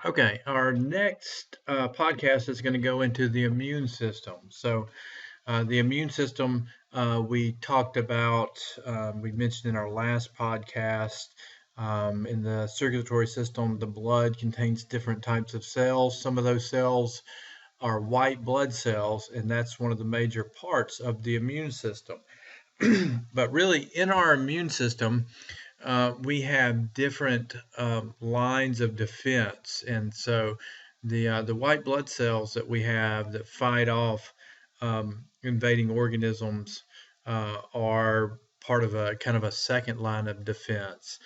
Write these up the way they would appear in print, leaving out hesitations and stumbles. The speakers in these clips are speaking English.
Okay, our next podcast is going to go into the immune system. The immune system we talked about, we mentioned in our last podcast. In the circulatory system, the blood contains different types of cells. Some of those cells are white blood cells, and that's one of the major parts of the immune system. But really, in our immune system, we have different lines of defense, and so the white blood cells that we have that fight off invading organisms are part of a kind of a second line of defense.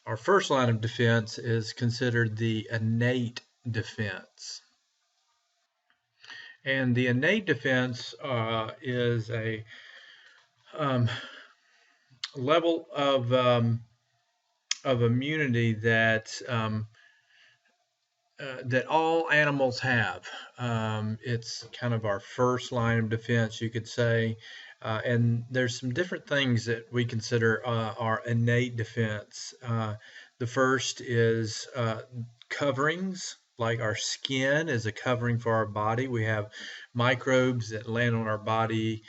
Our first line of defense is considered the innate defense, and the innate defense is a um, level of immunity that all animals have. It's kind of our first line of defense, you could say. And there's some different things that we consider our innate defense. The first is coverings, like our skin is a covering for our body. We have microbes that land on our body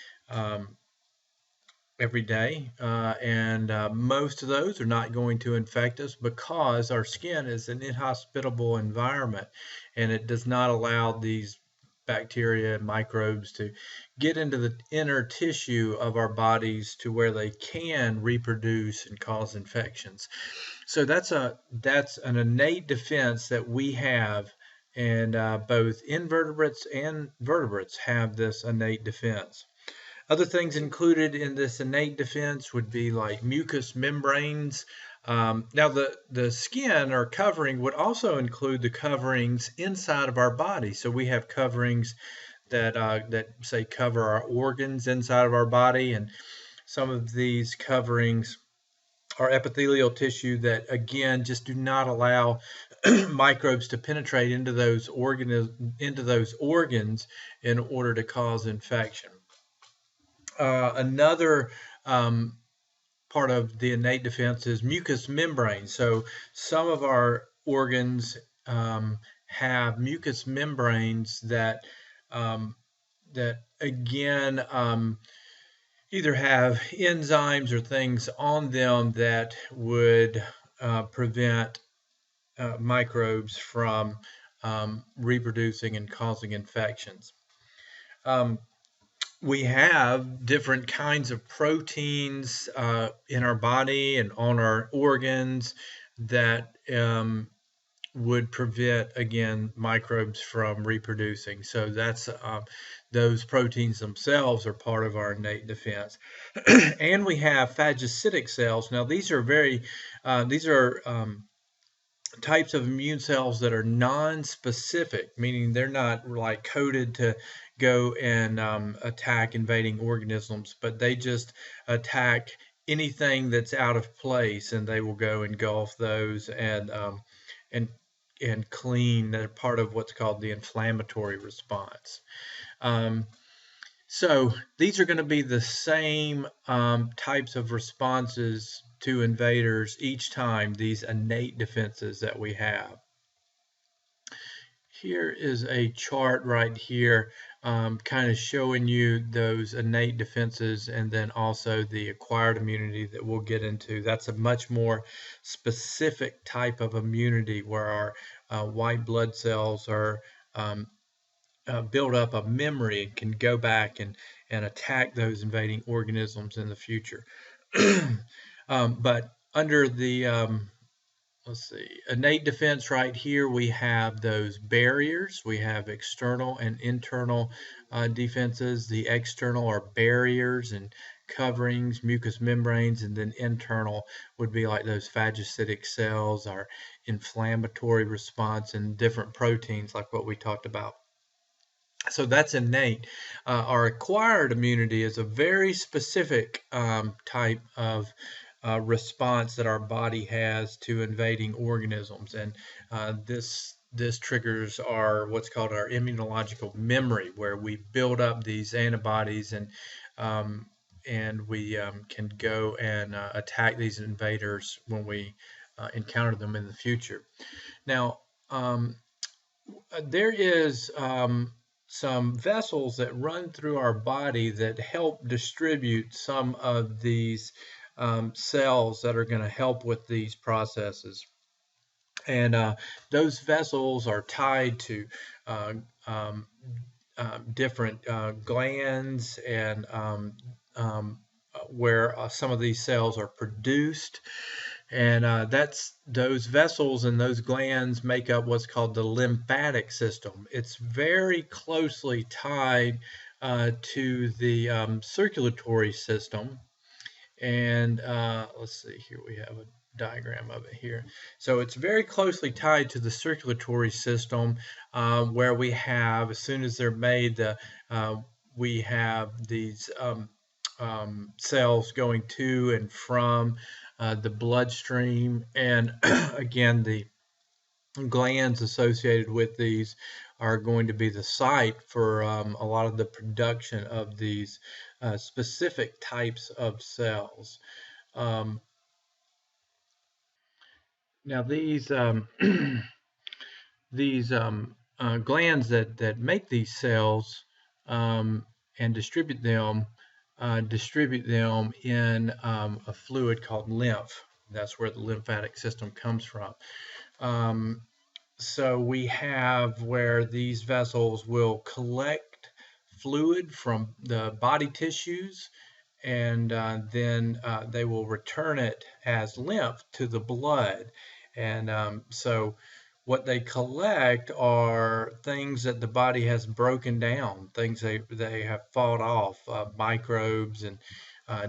every day, and most of those are not going to infect us because our skin is an inhospitable environment, and it does not allow these bacteria and microbes to get into the inner tissue of our bodies to where they can reproduce and cause infections. So that's an innate defense that we have, and both invertebrates and vertebrates have this innate defense. Other things included in this innate defense would be like mucous membranes. Now, the skin or covering would also include the coverings inside of our body. So we have coverings that say cover our organs inside of our body, and some of these coverings are epithelial tissue that again just do not allow microbes to penetrate into those organs in order to cause infection. Another part of the innate defense is mucous membrane. So some of our organs have mucous membranes that again either have enzymes or things on them that would prevent microbes from reproducing and causing infections. We have different kinds of proteins in our body and on our organs that would prevent, again, microbes from reproducing. So that's those proteins themselves are part of our innate defense. And we have phagocytic cells. Now these are types of immune cells that are non-specific, meaning they're not like coded to go and attack invading organisms, but they just attack anything that's out of place, and they will go engulf those and and clean. They're part of what's called the inflammatory response. Um, so these are going to be the same types of responses to invaders each time, these innate defenses that we have. Here is a chart right here, kind of showing you those innate defenses and then also the acquired immunity that we'll get into. That's a much more specific type of immunity where our white blood cells are build up a memory and can go back and attack those invading organisms in the future. But under the let's see, innate defense right here, we have those barriers. We have external and internal defenses. The external are barriers and coverings, mucous membranes, and then internal would be like those phagocytic cells, our inflammatory response, and different proteins like what we talked about. So that's innate. Our acquired immunity is a very specific type of response that our body has to invading organisms, and this triggers our what's called our immunological memory, where we build up these antibodies and we can go and attack these invaders when we encounter them in the future. Now, There is some vessels that run through our body that help distribute some of these cells that are going to help with these processes. And those vessels are tied to uh, um, different glands and where some of these cells are produced. And that's those vessels and those glands make up what's called the lymphatic system. It's very closely tied to the circulatory system. And let's see here, we have a diagram of it here. So it's very closely tied to the circulatory system, where we have, as soon as they're made, uh, we have these cells going to and from the bloodstream. And again, the glands associated with these are going to be the site for a lot of the production of these specific types of cells. Um, Now these glands that make these cells um, and distribute them in a fluid called lymph. That's where the lymphatic system comes from. Um, so we have where these vessels will collect fluid from the body tissues, and then they will return it as lymph to the blood. And so what they collect are things that the body has broken down, things they have fought off, microbes and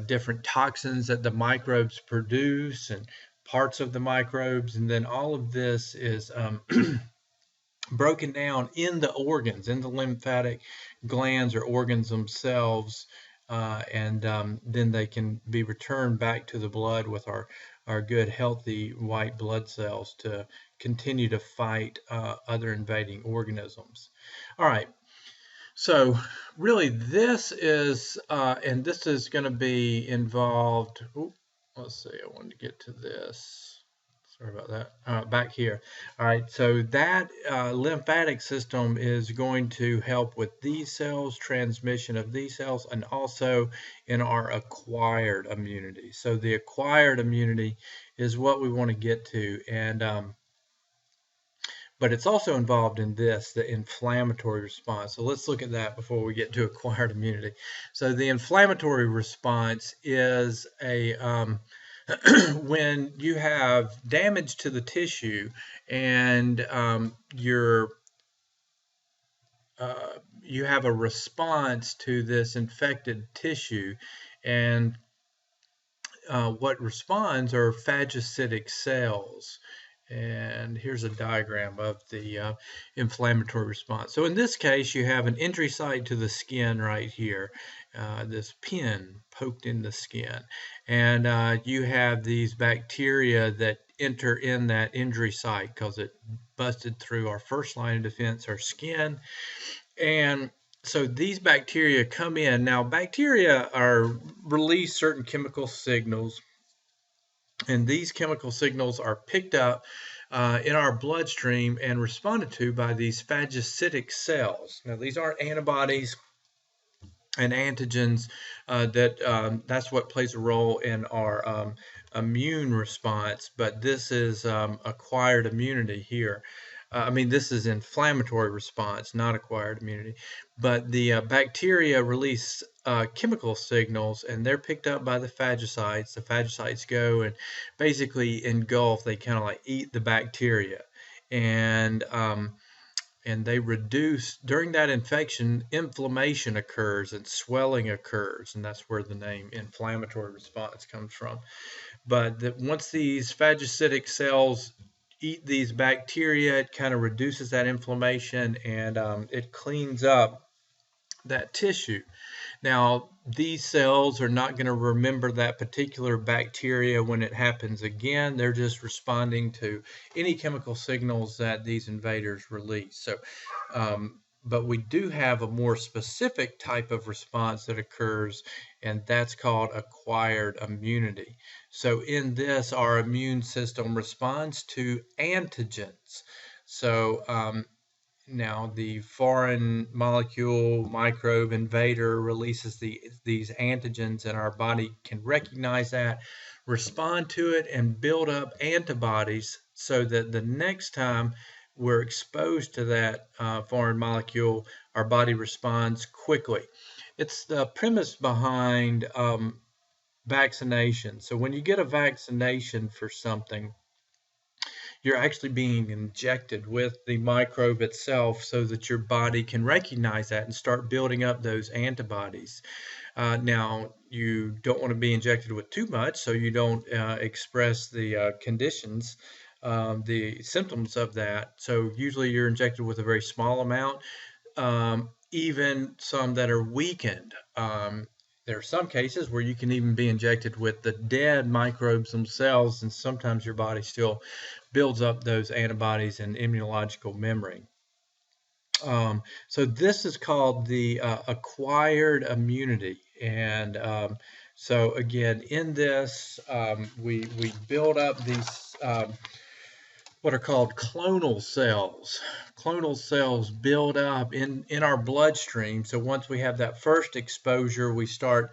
different toxins that the microbes produce, and parts of the microbes. And then all of this is broken down in the organs, in the lymphatic glands or organs themselves, and then they can be returned back to the blood with our good, healthy white blood cells to continue to fight other invading organisms. All right, so really this is, and this is going to be involved, let's see, I wanted to get to this. Sorry about that. Back here. All right, so that lymphatic system is going to help with these cells, transmission of these cells, and also in our acquired immunity. So the acquired immunity is what we want to get to, and but it's also involved in this, the inflammatory response. So let's look at that before we get to acquired immunity. So the inflammatory response is a when you have damage to the tissue and you have a response to this infected tissue, and what responds are phagocytic cells. And here's a diagram of the inflammatory response. So in this case, you have an injury site to the skin right here, this pin poked in the skin. And you have these bacteria that enter in that injury site because it busted through our first line of defense, our skin. And so these bacteria come in. Now, bacteria release certain chemical signals, and these chemical signals are picked up in our bloodstream and responded to by these phagocytic cells. Now, these aren't antibodies and antigens. That's what plays a role in our immune response, but this is acquired immunity here. I mean, this is inflammatory response, not acquired immunity. But the bacteria release chemical signals, and they're picked up by the phagocytes. The phagocytes go and basically engulf, they kind of like eat the bacteria. And they reduce, during that infection, inflammation occurs and swelling occurs, and that's where the name inflammatory response comes from. But once these phagocytic cells eat these bacteria, it kind of reduces that inflammation, and it cleans up that tissue. Now, these cells are not going to remember that particular bacteria when it happens again. They're just responding to any chemical signals that these invaders release. So, but we do have a more specific type of response that occurs, and that's called acquired immunity. So in this, our immune system responds to antigens. So Now, the foreign molecule microbe invader releases these antigens, and our body can recognize that, respond to it, and build up antibodies so that the next time we're exposed to that foreign molecule, our body responds quickly. It's the premise behind vaccination. So when you get a vaccination for something, you're actually being injected with the microbe itself so that your body can recognize that and start building up those antibodies. Now, you don't want to be injected with too much so you don't express the conditions, the symptoms of that. So usually you're injected with a very small amount, even some that are weakened. There are some cases where you can even be injected with the dead microbes themselves, and sometimes your body still builds up those antibodies and immunological memory. So this is called the acquired immunity. And so again, in this, we build up these what are called clonal cells. Clonal cells build up in our bloodstream. So once we have that first exposure, we start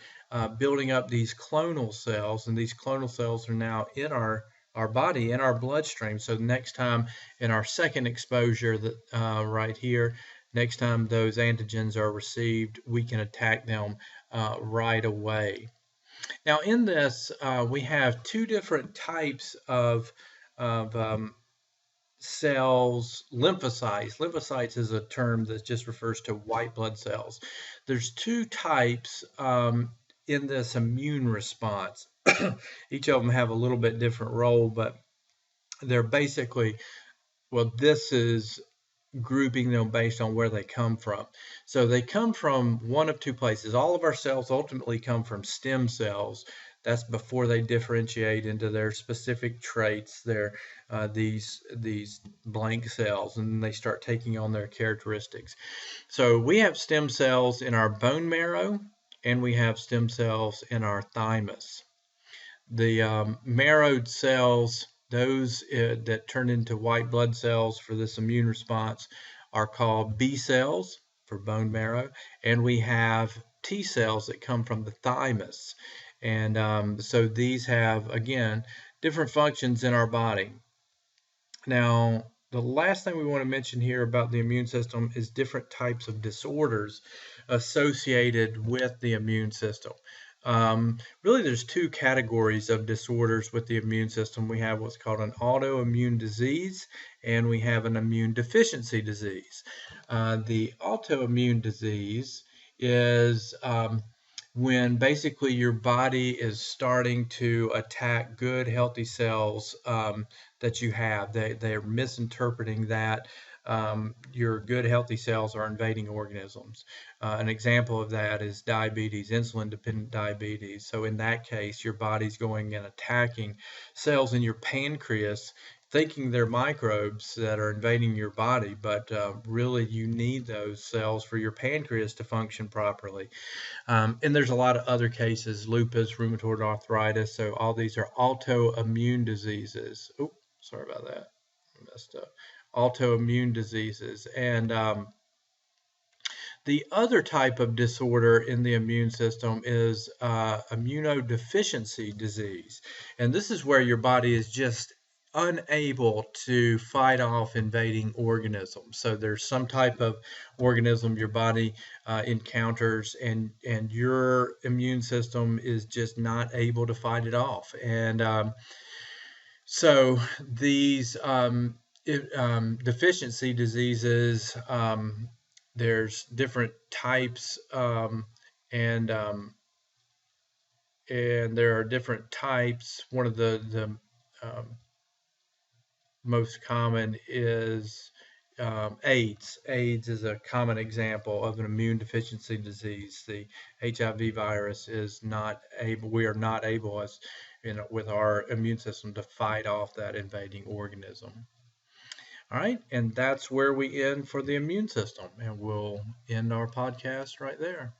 building up these clonal cells, and these clonal cells are now in our body, in our bloodstream. So next time in our second exposure, that right here, next time those antigens are received, we can attack them right away. Now in this, we have two different types of cells, lymphocytes. Lymphocytes is a term that just refers to white blood cells. There's two types in this immune response. Each of them have a little bit different role, but they're basically, well, this is grouping them based on where they come from. So they come from one of two places. All of our cells ultimately come from stem cells. That's before they differentiate into their specific traits. They're these blank cells, and they start taking on their characteristics. So we have stem cells in our bone marrow, and we have stem cells in our thymus. The marrowed cells, those that turn into white blood cells for this immune response, are called B cells for bone marrow, and we have T cells that come from the thymus. And so these have, again, different functions in our body. Now, the last thing we want to mention here about the immune system is different types of disorders associated with the immune system. Really, there's two categories of disorders with the immune system. We have what's called an autoimmune disease, and we have an immune deficiency disease. The autoimmune disease is when basically your body is starting to attack good, healthy cells that you have. They're misinterpreting that your good, healthy cells are invading organisms. An example of that is diabetes, insulin-dependent diabetes. So in that case, your body's going and attacking cells in your pancreas, thinking they're microbes that are invading your body, but really you need those cells for your pancreas to function properly. And there's a lot of other cases, lupus, rheumatoid arthritis. So all these are autoimmune diseases. Oh, sorry about that. I messed up. Autoimmune diseases. And the other type of disorder in the immune system is immunodeficiency disease. And this is where your body is just unable to fight off invading organisms. So there's some type of organism your body encounters, and your immune system is just not able to fight it off. And so these deficiency diseases, there's different types, and there are different types. One of the most common is AIDS. AIDS is a common example of an immune deficiency disease. The HIV virus is not able, we are not able, as with our immune system, to fight off that invading organism. All right, and that's where we end for the immune system, and we'll end our podcast right there.